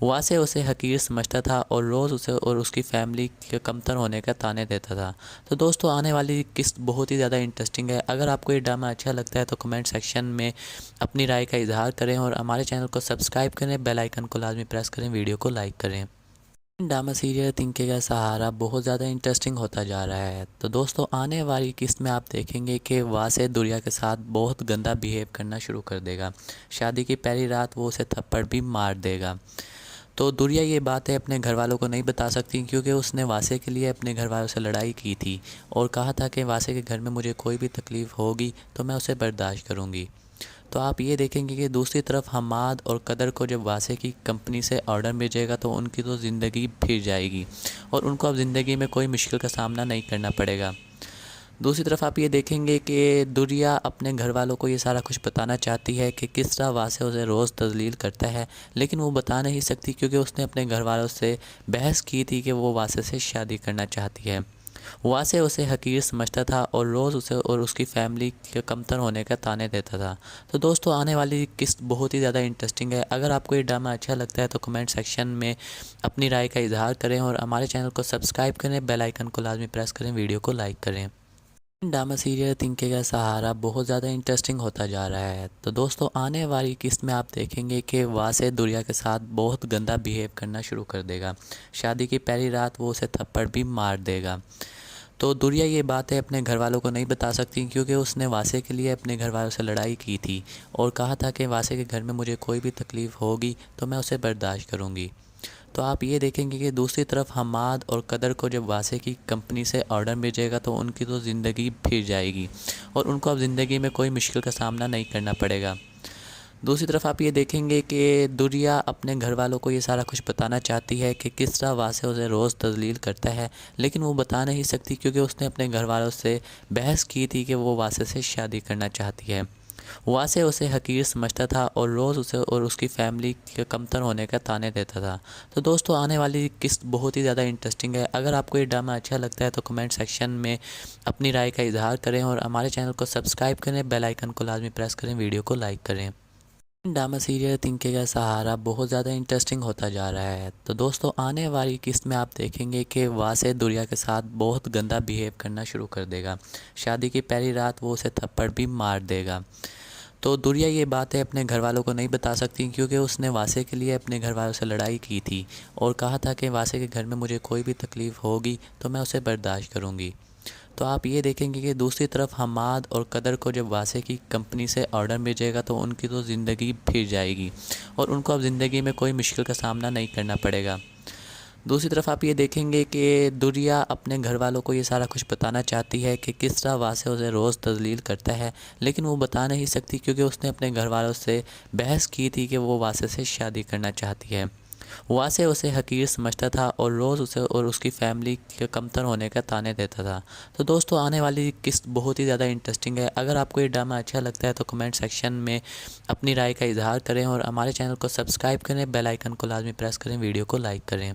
वासे उसे हकीर समझता था और रोज़ उसे और उसकी फैमिली के कमतर होने का ताने देता था। तो दोस्तों आने वाली किस्त बहुत ही ज़्यादा इंटरेस्टिंग है। अगर आपको ये ड्रामा अच्छा लगता है तो कमेंट सेक्शन में अपनी राय का इजहार करें और हमारे चैनल को सब्सक्राइब करें, बेल आइकन को लाजमी प्रेस करें, वीडियो को लाइक करें। ड्रामा सीरियल तिनके का सहारा बहुत ज़्यादा इंटरेस्टिंग होता जा रहा है। तो दोस्तों आने वाली किस्त में आप देखेंगे कि वासे दुरिया के साथ बहुत गंदा बिहेव करना शुरू कर देगा। शादी की पहली रात वो उसे थप्पड़ भी मार देगा। तो दुरिया ये बातें अपने घर वालों को नहीं बता सकती क्योंकि उसने वासे के लिए अपने घर वालों से लड़ाई की थी और कहा था कि वासे के घर में मुझे कोई भी तकलीफ़ होगी तो मैं उसे बर्दाश्त करूँगी। तो आप ये देखेंगे कि दूसरी तरफ हमाद और कदर को जब वासे की कंपनी से ऑर्डर भेजेगा तो उनकी तो ज़िंदगी फिर जाएगी और उनको अब ज़िंदगी में कोई मुश्किल का सामना नहीं करना पड़ेगा। दूसरी तरफ आप ये देखेंगे कि दुरिया अपने घर वालों को ये सारा कुछ बताना चाहती है कि किस तरह वासे उसे रोज़ तजलील करता है, लेकिन वो बता नहीं सकती क्योंकि उसने अपने घर वालों से बहस की थी कि वो वासे से शादी करना चाहती है। वासे उसे हकीर समझता था और रोज़ उसे और उसकी फैमिली के कमतर होने का ताने देता था। तो दोस्तों, आने वाली किस्त बहुत ही ज़्यादा इंटरेस्टिंग है। अगर आपको ये ड्रामा अच्छा लगता है तो कमेंट सेक्शन में अपनी राय का इजहार करें और हमारे चैनल को सब्सक्राइब करें, बेल आइकन को लाजमी प्रेस करें, वीडियो को लाइक करें। ड्रामा सीरियल तिनके का सहारा बहुत ज़्यादा इंटरेस्टिंग होता जा रहा है। तो दोस्तों, आने वाली किस्त में आप देखेंगे कि वासे दुरिया के साथ बहुत गंदा बिहेव करना शुरू कर देगा। शादी की पहली रात वो उसे थप्पड़ भी मार देगा। तो दुरिया ये बात है अपने घर वालों को नहीं बता सकती क्योंकि उसने वासे के लिए अपने घर वालों से लड़ाई की थी और कहा था कि वासे के घर में मुझे कोई भी तकलीफ़ होगी तो मैं उसे बर्दाश्त करूँगी। तो आप ये देखेंगे कि दूसरी तरफ हमाद और कदर को जब वासे की कंपनी से ऑर्डर भेजेगा तो उनकी तो ज़िंदगी फिर जाएगी और उनको अब ज़िंदगी में कोई मुश्किल का सामना नहीं करना पड़ेगा। दूसरी तरफ आप ये देखेंगे कि दुरिया अपने घर वालों को ये सारा कुछ बताना चाहती है कि किस तरह वासे उसे रोज़ तजलील करता है, लेकिन वो बता नहीं सकती क्योंकि उसने अपने घर वालों से बहस की थी कि वो वासे से शादी करना चाहती है। वासे उसे हकीर समझता था और रोज़ उसे और उसकी फैमिली के कमतर होने का ताने देता था। तो दोस्तों, आने वाली किस्त बहुत ही ज़्यादा इंटरेस्टिंग है। अगर आपको ये ड्रामा अच्छा लगता है तो कमेंट सेक्शन में अपनी राय का इजहार करें और हमारे चैनल को सब्सक्राइब करें, बेल आइकन को लाजमी प्रेस करें, वीडियो को लाइक करें। ड्रामा सीरियल तिनके का सहारा बहुत ज़्यादा इंटरेस्टिंग होता जा रहा है। तो दोस्तों, आने वाली किस्त में आप देखेंगे कि वासे दुरिया के साथ बहुत गंदा बिहेव करना शुरू कर देगा। शादी की पहली रात वो उसे थप्पड़ भी मार देगा। तो दुरिया ये बात है अपने घर वालों को नहीं बता सकती क्योंकि उसने वासे के लिए अपने घर वालों से लड़ाई की थी और कहा था कि वासे के घर में मुझे कोई भी तकलीफ़ होगी तो मैं उसे बर्दाश्त करूँगी। तो आप ये देखेंगे कि दूसरी तरफ हमाद और कदर को जब वासे की कंपनी से ऑर्डर भेजेगा तो उनकी तो ज़िंदगी फिर जाएगी और उनको अब ज़िंदगी में कोई मुश्किल का सामना नहीं करना पड़ेगा। दूसरी तरफ आप ये देखेंगे कि दुरिया अपने घर वालों को ये सारा कुछ बताना चाहती है कि किस तरह वासे उसे रोज़ तजलील करता है, लेकिन वो बता नहीं सकती क्योंकि उसने अपने घर वालों से बहस की थी कि वो वासे से शादी करना चाहती है। वासे उसे हकीर समझता था और रोज़ उसे और उसकी फैमिली के कमतर होने का ताने देता था। तो दोस्तों, आने वाली किस्त बहुत ही ज़्यादा इंटरेस्टिंग है। अगर आपको ये ड्रामा अच्छा लगता है तो कमेंट सेक्शन में अपनी राय का इजहार करें और हमारे चैनल को सब्सक्राइब करें, बेल आइकन को लाजमी प्रेस करें, वीडियो को लाइक करें।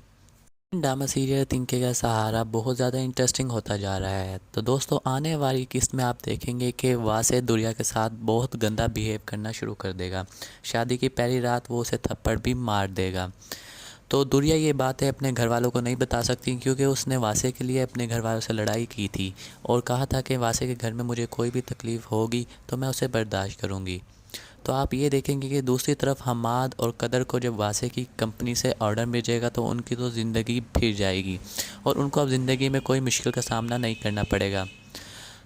ड्रामा सीरियल तिनके का सहारा बहुत ज़्यादा इंटरेस्टिंग होता जा रहा है। तो दोस्तों, आने वाली किस्त में आप देखेंगे कि वासे दुरिया के साथ बहुत गंदा बिहेव करना शुरू कर देगा। शादी की पहली रात वो उसे थप्पड़ भी मार देगा। तो दुरिया ये बात है अपने घर वालों को नहीं बता सकती क्योंकि उसने वासे के लिए अपने घर वालों से लड़ाई की थी और कहा था कि वासे के घर में मुझे कोई भी तकलीफ़ होगी तो मैं उसे बर्दाश्त करूँगी। तो आप ये देखेंगे कि दूसरी तरफ हमाद और कदर को जब वासे की कंपनी से ऑर्डर भेजेगा तो उनकी तो ज़िंदगी फिर जाएगी और उनको अब ज़िंदगी में कोई मुश्किल का सामना नहीं करना पड़ेगा।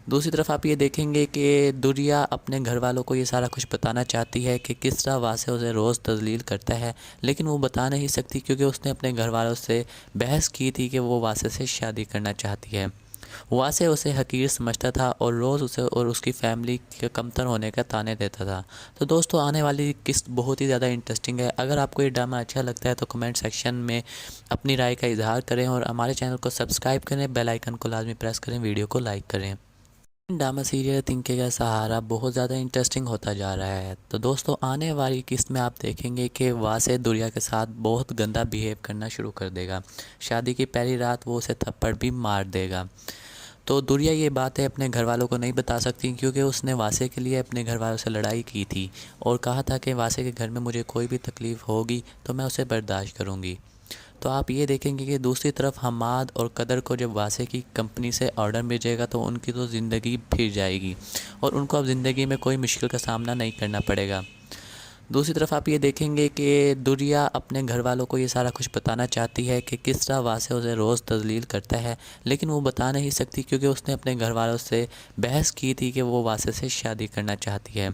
दूसरी तरफ आप ये देखेंगे कि दुरिया अपने घर वालों को ये सारा कुछ बताना चाहती है कि किस तरह वासे उसे रोज़ तजलील करता है, लेकिन वो बता नहीं सकती क्योंकि उसने अपने घर वालों से बहस की थी कि वो वासे से शादी करना चाहती है। वासे उसे हकीर समझता था और रोज़ उसे और उसकी फैमिली के कमतर होने का ताने देता था। तो दोस्तों, आने वाली किस्त बहुत ही ज़्यादा इंटरेस्टिंग है। अगर आपको ये ड्रामा अच्छा लगता है तो कमेंट सेक्शन में अपनी राय का इजहार करें और हमारे चैनल को सब्सक्राइब करें, बेल आइकन को लाजमी प्रेस करें, वीडियो को लाइक करें। ड्रामा सीरियल तिनके का सहारा बहुत ज़्यादा इंटरेस्टिंग होता जा रहा है। तो दोस्तों, आने वाली किस्त में आप देखेंगे कि वासे दुरिया के साथ बहुत गंदा बिहेव करना शुरू कर देगा। शादी की पहली रात वो उसे थप्पड़ भी मार देगा। तो दुरिया ये बात है अपने घर वालों को नहीं बता सकती क्योंकि उसने वासे के लिए अपने घर वालों से लड़ाई की थी और कहा था कि वासे के घर में मुझे कोई भी तकलीफ़ होगी तो मैं उसे बर्दाश्त करूँगी। तो आप ये देखेंगे कि दूसरी तरफ हमाद और कदर को जब वासे की कंपनी से ऑर्डर भेजेगा तो उनकी तो ज़िंदगी फिर जाएगी और उनको अब ज़िंदगी में कोई मुश्किल का सामना नहीं करना पड़ेगा। दूसरी तरफ आप ये देखेंगे कि दुरिया अपने घर वालों को ये सारा कुछ बताना चाहती है कि किस तरह वासे उसे रोज़ तजलील करता है, लेकिन वो बता नहीं सकती क्योंकि उसने अपने घर वालों से बहस की थी कि वो वासे से शादी करना चाहती है।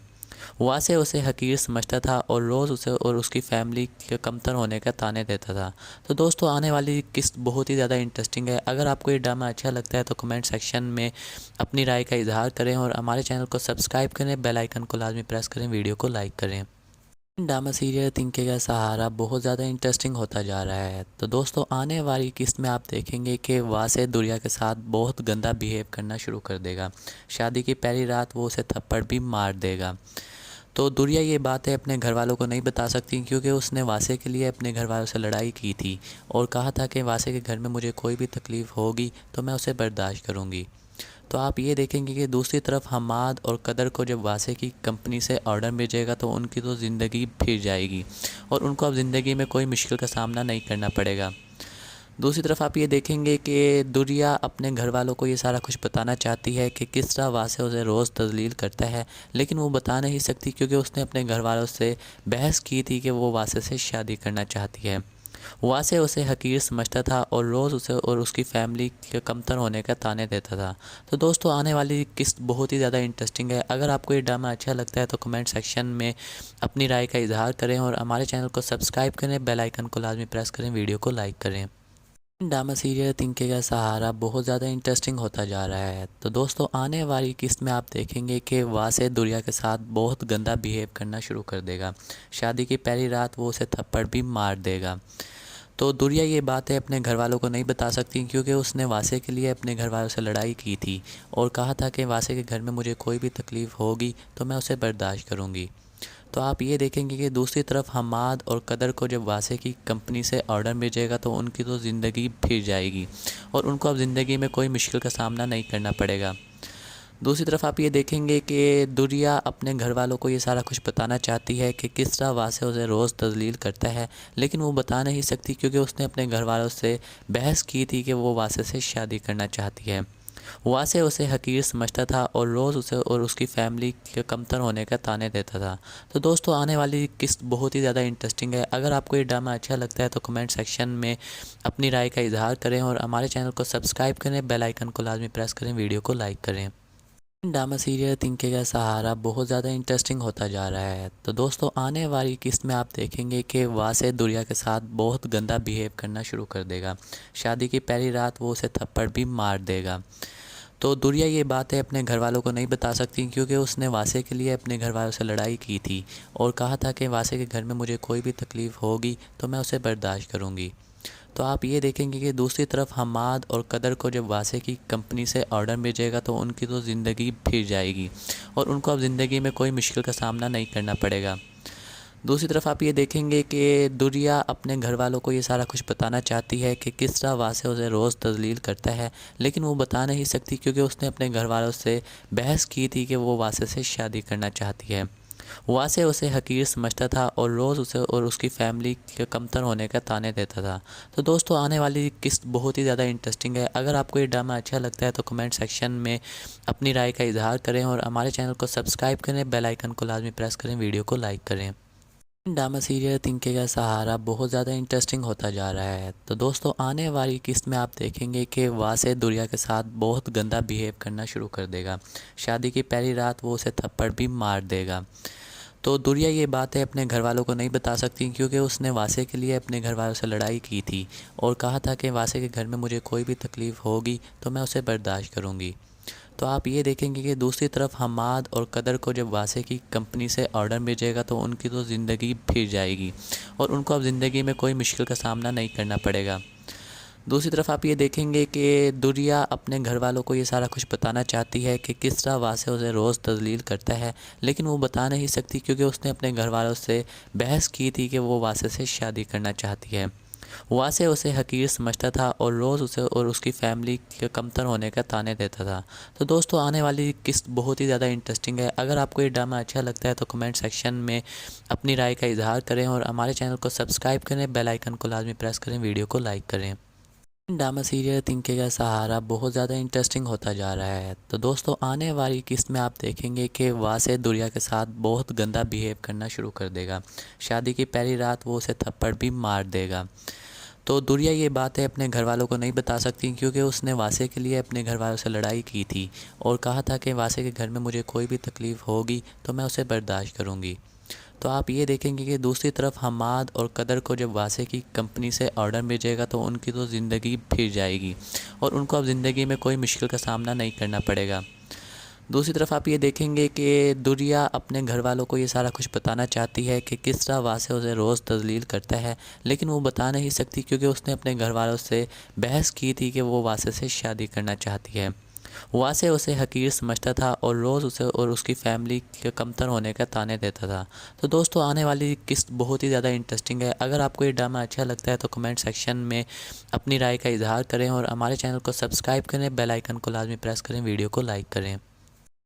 वासे उसे हकीर समझता था और रोज़ उसे और उसकी फैमिली के कमतर होने का ताने देता था। तो दोस्तों, आने वाली किस्त बहुत ही ज़्यादा इंटरेस्टिंग है। अगर आपको ये ड्रामा अच्छा लगता है तो कमेंट सेक्शन में अपनी राय का इजहार करें और हमारे चैनल को सब्सक्राइब करें, बेल आइकन को लाजमी प्रेस करें, वीडियो को लाइक करें। ड्रामा सीरियल तिनके का सहारा बहुत ज़्यादा इंटरेस्टिंग होता जा रहा है। तो दोस्तों आने वाली किस्त में आप देखेंगे कि वासे दुरिया के साथ बहुत गंदा बिहेव करना शुरू कर देगा। शादी की पहली रात वो उसे थप्पड़ भी मार देगा। तो दुरिया ये बातें अपने घर वालों को नहीं बता सकती क्योंकि उसने वासे के लिए अपने घर वालों से लड़ाई की थी और कहा था कि वासे के घर में मुझे कोई भी तकलीफ़ होगी तो मैं उसे बर्दाश्त करूँगी। तो आप ये देखेंगे कि दूसरी तरफ हमाद और कदर को जब वासे की कंपनी से ऑर्डर भेजेगा तो उनकी तो ज़िंदगी फिर जाएगी और उनको अब ज़िंदगी में कोई मुश्किल का सामना नहीं करना पड़ेगा। दूसरी तरफ आप ये देखेंगे कि दुरिया अपने घर वालों को ये सारा कुछ बताना चाहती है कि किस तरह वासे उसे रोज़ तजलील करता है, लेकिन वो बता नहीं सकती क्योंकि उसने अपने घर वालों से बहस की थी कि वो वासे से शादी करना चाहती है। वासे उसे हकीर समझता था और रोज़ उसे और उसकी फैमिली के कमतर होने का ताने देता था। तो दोस्तों आने वाली किस्त बहुत ही ज़्यादा इंटरेस्टिंग है। अगर आपको ये ड्रामा अच्छा लगता है तो कमेंट सेक्शन में अपनी राय का इजहार करें और हमारे चैनल को सब्सक्राइब करें, बेल आइकन को लाजमी प्रेस करें, वीडियो को लाइक करें। ड्रामा सीरियल तिनके का सहारा बहुत ज़्यादा इंटरेस्टिंग होता जा रहा है। तो दोस्तों आने वाली किस्त में आप देखेंगे कि वासे दुरिया के साथ बहुत गंदा बिहेव करना शुरू कर देगा। शादी की पहली रात वो उसे थप्पड़ भी मार देगा। तो दुरिया ये बातें अपने घर वालों को नहीं बता सकती क्योंकि उसने वासे के लिए अपने घर वालों से लड़ाई की थी और कहा था कि वासे के घर में मुझे कोई भी तकलीफ़ होगी तो मैं उसे बर्दाश्त करूँगी। तो आप ये देखेंगे कि दूसरी तरफ हमाद और कदर को जब वासे की कंपनी से ऑर्डर भेजेगा तो उनकी तो ज़िंदगी फिर जाएगी और उनको अब ज़िंदगी में कोई मुश्किल का सामना नहीं करना पड़ेगा। दूसरी तरफ आप ये देखेंगे कि दुरिया अपने घर वालों को ये सारा कुछ बताना चाहती है कि किस तरह वासे उसे रोज़ तजलील करता है, लेकिन वो बता नहीं सकती क्योंकि उसने अपने घर वालों से बहस की थी कि वो वासे से शादी करना चाहती है। वासे उसे हकीर समझता था और रोज़ उसे और उसकी फैमिली के कमतर होने का ताने देता था। तो दोस्तों आने वाली किस्त बहुत ही ज़्यादा इंटरेस्टिंग है। अगर आपको ये ड्रामा अच्छा लगता है तो कमेंट सेक्शन में अपनी राय का इजहार करें और हमारे चैनल को सब्सक्राइब करें, बेल आइकन को लाजमी प्रेस करें, वीडियो को लाइक करें। ड्रामा सीरियल तिनके का सहारा बहुत ज़्यादा इंटरेस्टिंग होता जा रहा है। तो दोस्तों आने वाली किस्त में आप देखेंगे कि वासे दुरिया के साथ बहुत गंदा बिहेव करना शुरू कर देगा। शादी की पहली रात वो उसे थप्पड़ भी मार देगा। तो दुरिया ये बातें अपने घर वालों को नहीं बता सकती क्योंकि उसने वासे के लिए अपने घर वालों से लड़ाई की थी और कहा था कि वासे के घर में मुझे कोई भी तकलीफ़ होगी तो मैं उसे बर्दाश्त करूँगी। तो आप ये देखेंगे कि दूसरी तरफ हमाद और कदर को जब वासे की कंपनी से ऑर्डर भेजेगा तो उनकी तो ज़िंदगी फिर जाएगी और उनको अब ज़िंदगी में कोई मुश्किल का सामना नहीं करना पड़ेगा। दूसरी तरफ आप ये देखेंगे कि दुरिया अपने घर वालों को ये सारा कुछ बताना चाहती है कि किस तरह वासे उसे रोज़ तजलील करता है, लेकिन वो बता नहीं सकती क्योंकि उसने अपने घर वालों से बहस की थी कि वो वासे से शादी करना चाहती है। वासे उसे हकीर समझता था और रोज़ उसे और उसकी फैमिली के कमतर होने का ताने देता था। तो दोस्तों आने वाली किस्त बहुत ही ज़्यादा इंटरेस्टिंग है। अगर आपको ये ड्रामा अच्छा लगता है तो कमेंट सेक्शन में अपनी राय का इजहार करें और हमारे चैनल को सब्सक्राइब करें, बेल आइकन को लाजमी प्रेस करें, वीडियो को लाइक करें। ड्रामा सीरियल तिनके का सहारा बहुत ज़्यादा इंटरेस्टिंग होता जा रहा है। तो दोस्तों आने वाली किस्त में आप देखेंगे कि वासे दुरिया के साथ बहुत गंदा बिहेव करना शुरू कर देगा। शादी की पहली रात वो उसे थप्पड़ भी मार देगा। तो दुरिया ये बातें अपने घर वालों को नहीं बता सकती क्योंकि उसने वासे के लिए अपने घर वालों से लड़ाई की थी और कहा था कि वासे के घर में मुझे कोई भी तकलीफ़ होगी तो मैं उसे बर्दाश्त करूँगी। तो आप ये देखेंगे कि दूसरी तरफ हमाद और कदर को जब वासे की कंपनी से ऑर्डर भेजेगा तो उनकी तो ज़िंदगी फिर जाएगी और उनको अब ज़िंदगी में कोई मुश्किल का सामना नहीं करना पड़ेगा। दूसरी तरफ आप ये देखेंगे कि दुरिया अपने घर वालों को ये सारा कुछ बताना चाहती है कि किस तरह वासे उसे रोज़ तजलील करता है, लेकिन वो बता नहीं सकती क्योंकि उसने अपने घर वालों से बहस की थी कि वो वासे से शादी करना चाहती है। वासे उसे हकीर समझता था और रोज़ उसे और उसकी फैमिली के कमतर होने का ताने देता था। तो दोस्तों आने वाली किस्त बहुत ही ज़्यादा इंटरेस्टिंग है। अगर आपको ये ड्रामा अच्छा लगता है तो कमेंट सेक्शन में अपनी राय का इजहार करें और हमारे चैनल को सब्सक्राइब करें, बेल आइकन को लाजमी प्रेस करें, वीडियो को लाइक करें। ड्रामा सीरियल तिनके का सहारा बहुत ज़्यादा इंटरेस्टिंग होता जा रहा है। तो दोस्तों आने वाली किस्त में आप देखेंगे कि वासे दुरिया के साथ बहुत गंदा बिहेव करना शुरू कर देगा। शादी की पहली रात वो उसे थप्पड़ भी मार देगा। तो दुरिया ये बातें अपने घर वालों को नहीं बता सकती क्योंकि उसने वासे के लिए अपने घर वालों से लड़ाई की थी और कहा था कि वासे के घर में मुझे कोई भी तकलीफ़ होगी तो मैं उसे बर्दाश्त करूँगी। तो आप ये देखेंगे कि दूसरी तरफ हमाद और कदर को जब वासे की कंपनी से ऑर्डर भेजेगा तो उनकी तो ज़िंदगी फिर जाएगी और उनको अब ज़िंदगी में कोई मुश्किल का सामना नहीं करना पड़ेगा। दूसरी तरफ आप ये देखेंगे कि दुरिया अपने घर वालों को ये सारा कुछ बताना चाहती है कि किस तरह वासे उसे रोज़ तजलील करता है, लेकिन वो बता नहीं सकती क्योंकि उसने अपने घर वालों से बहस की थी कि वो वासे से शादी करना चाहती है। वासे उसे हकीर समझता था और रोज़ उसे और उसकी फैमिली के कमतर होने का ताने देता था। तो दोस्तों, आने वाली किस्त बहुत ही ज़्यादा इंटरेस्टिंग है। अगर आपको ये ड्रामा अच्छा लगता है तो कमेंट सेक्शन में अपनी राय का इजहार करें और हमारे चैनल को सब्सक्राइब करें, बेल आइकन को लाजमी प्रेस करें, वीडियो को लाइक करें।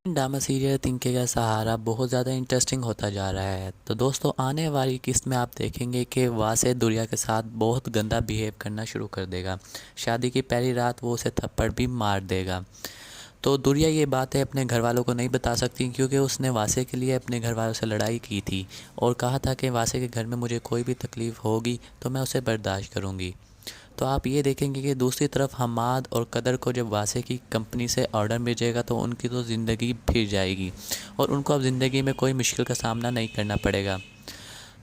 ड्रामा सीरियल तिनके का सहारा बहुत ज़्यादा इंटरेस्टिंग होता जा रहा है। तो दोस्तों, आने वाली किस्त में आप देखेंगे कि वासे दुरिया के साथ बहुत गंदा बिहेव करना शुरू कर देगा। शादी की पहली रात वो उसे थप्पड़ भी मार देगा। तो दुरिया ये बातें अपने घर वालों को नहीं बता सकती क्योंकि उसने वासे के लिए अपने घर वालों से लड़ाई की थी और कहा था कि वासे के घर में मुझे कोई भी तकलीफ़ होगी तो मैं उसे बर्दाश्त करूँगी। तो आप ये देखेंगे कि दूसरी तरफ हमाद और कदर को जब वासे की कंपनी से ऑर्डर भेजेगा तो उनकी तो ज़िंदगी फिर जाएगी और उनको अब ज़िंदगी में कोई मुश्किल का सामना नहीं करना पड़ेगा।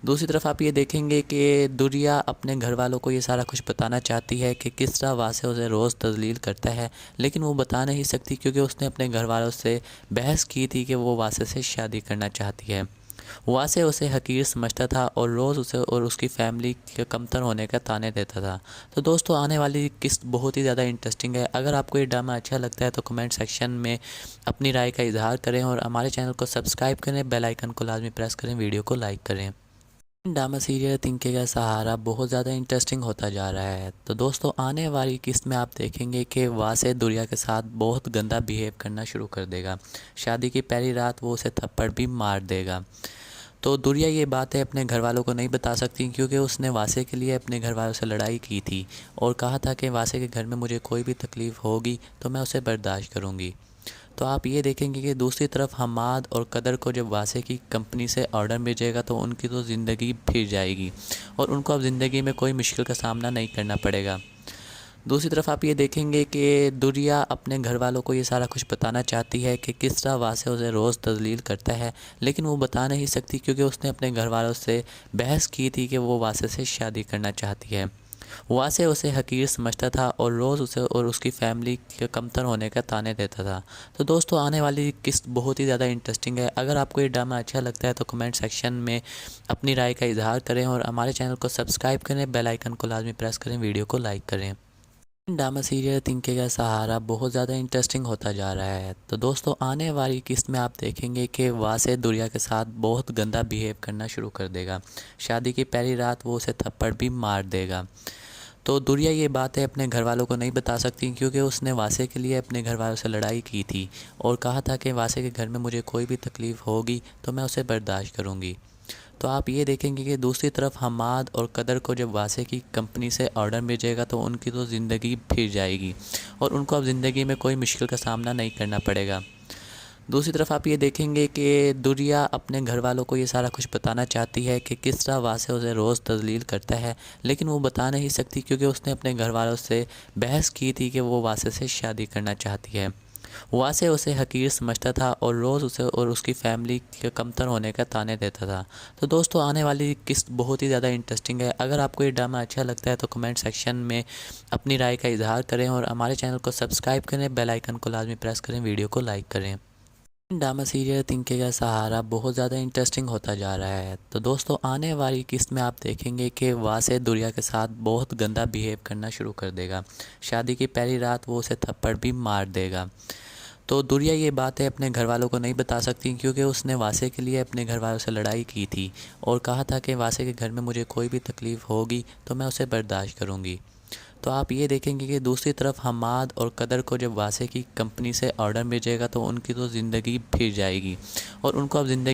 दूसरी तरफ आप ये देखेंगे कि दुरिया अपने घर वालों को ये सारा कुछ बताना चाहती है कि किस तरह वासे उसे रोज़ तजलील करता है, लेकिन वो बता नहीं सकती क्योंकि उसने अपने घर वालों से बहस की थी कि वो वासे से शादी करना चाहती है। वासे उसे हकीर समझता था और रोज़ उसे और उसकी फैमिली के कमतर होने का ताने देता था। तो दोस्तों, आने वाली किस्त बहुत ही ज़्यादा इंटरेस्टिंग है। अगर आपको ये ड्रामा अच्छा लगता है तो कमेंट सेक्शन में अपनी राय का इजहार करें और हमारे चैनल को सब्सक्राइब करें, बेल आइकन को लाजमी प्रेस करें, वीडियो को लाइक करें। ड्रामा सीरियल तिनके का सहारा बहुत ज़्यादा इंटरेस्टिंग होता जा रहा है। तो दोस्तों, आने वाली किस्त में आप देखेंगे कि वासे दुरिया के साथ बहुत गंदा बिहेव करना शुरू कर देगा। शादी की पहली रात वो उसे थप्पड़ भी मार देगा। तो दुरिया ये बातें अपने घर वालों को नहीं बता सकती क्योंकि उसने वासे के लिए अपने घर वालों से लड़ाई की थी और कहा था कि वासे के घर में मुझे कोई भी तकलीफ़ होगी तो मैं उसे बर्दाश्त करूँगी। तो आप ये देखेंगे कि दूसरी तरफ हमाद और कदर को जब वासे की कंपनी से ऑर्डर भेजेगा तो उनकी तो ज़िंदगी फिर जाएगी और उनको अब ज़िंदगी में कोई मुश्किल का सामना नहीं करना पड़ेगा। दूसरी तरफ आप ये देखेंगे कि दुरिया अपने घर वालों को ये सारा कुछ बताना चाहती है कि किस तरह वासे उसे रोज़ तजलील करता है, लेकिन वो बता नहीं सकती क्योंकि उसने अपने घर वालों से बहस की थी कि वो वासे से शादी करना चाहती है। वासे उसे हकीर समझता था और रोज़ उसे और उसकी फैमिली के कमतर होने का ताने देता था। तो दोस्तों, आने वाली किस्त बहुत ही ज़्यादा इंटरेस्टिंग है। अगर आपको ये ड्रामा अच्छा लगता है तो कमेंट सेक्शन में अपनी राय का इजहार करें और हमारे चैनल को सब्सक्राइब करें, बेल आइकन को लाजमी प्रेस करें, वीडियो को लाइक करें। ड्रामा सीरियल तिनके का सहारा बहुत ज़्यादा इंटरेस्टिंग होता जा रहा है। तो दोस्तों, आने वाली किस्त में आप देखेंगे कि वासे दुरिया के साथ बहुत गंदा बिहेव करना शुरू कर देगा। शादी की पहली रात वो उसे थप्पड़ भी मार देगा। तो दुरिया ये बातें अपने घर वालों को नहीं बता सकती क्योंकि उसने वासे के लिए अपने घर वालों से लड़ाई की थी और कहा था कि वासे के घर में मुझे कोई भी तकलीफ़ होगी तो मैं उसे बर्दाश्त करूँगी। तो आप ये देखेंगे कि दूसरी तरफ हमाद और कदर को जब वासे की कंपनी से ऑर्डर भेजेगा तो उनकी तो ज़िंदगी फिर जाएगी और उनको अब ज़िंदगी में कोई मुश्किल का सामना नहीं करना पड़ेगा। दूसरी तरफ आप ये देखेंगे कि दुरिया अपने घर वालों को ये सारा कुछ बताना चाहती है कि किस तरह वासे उसे रोज़ तजलील करता है, लेकिन वो बता नहीं सकती क्योंकि उसने अपने घर वालों से बहस की थी कि वो वासे से शादी करना चाहती है। वासे उसे हकीर समझता था और रोज़ उसे और उसकी फैमिली के कमतर होने का ताने देता था। तो दोस्तों, आने वाली किस्त बहुत ही ज़्यादा इंटरेस्टिंग है। अगर आपको ये ड्रामा अच्छा लगता है तो कमेंट सेक्शन में अपनी राय का इजहार करें और हमारे चैनल को सब्सक्राइब करें, बेल आइकन को लाजमी प्रेस करें, वीडियो को लाइक करें। ड्रामा सीरियल तिनके का सहारा बहुत ज़्यादा इंटरेस्टिंग होता जा रहा है। तो दोस्तों, आने वाली किस्त में आप देखेंगे कि वासे दुरिया के साथ बहुत गंदा बिहेव करना शुरू कर देगा। शादी की पहली रात वो उसे थप्पड़ भी मार देगा। तो दुरिया ये बातें अपने घर वालों को नहीं बता सकती क्योंकि उसने वासे के लिए अपने घर वालों से लड़ाई की थी और कहा था कि वासे के घर में मुझे कोई भी तकलीफ़ होगी तो मैं उसे बर्दाश्त करूँगी। तो आप ये देखेंगे कि दूसरी तरफ हमाद और कदर को जब वासे की कंपनी से ऑर्डर भेजेगा तो उनकी तो ज़िंदगी फिर जाएगी और उनको अब ज़िंदगी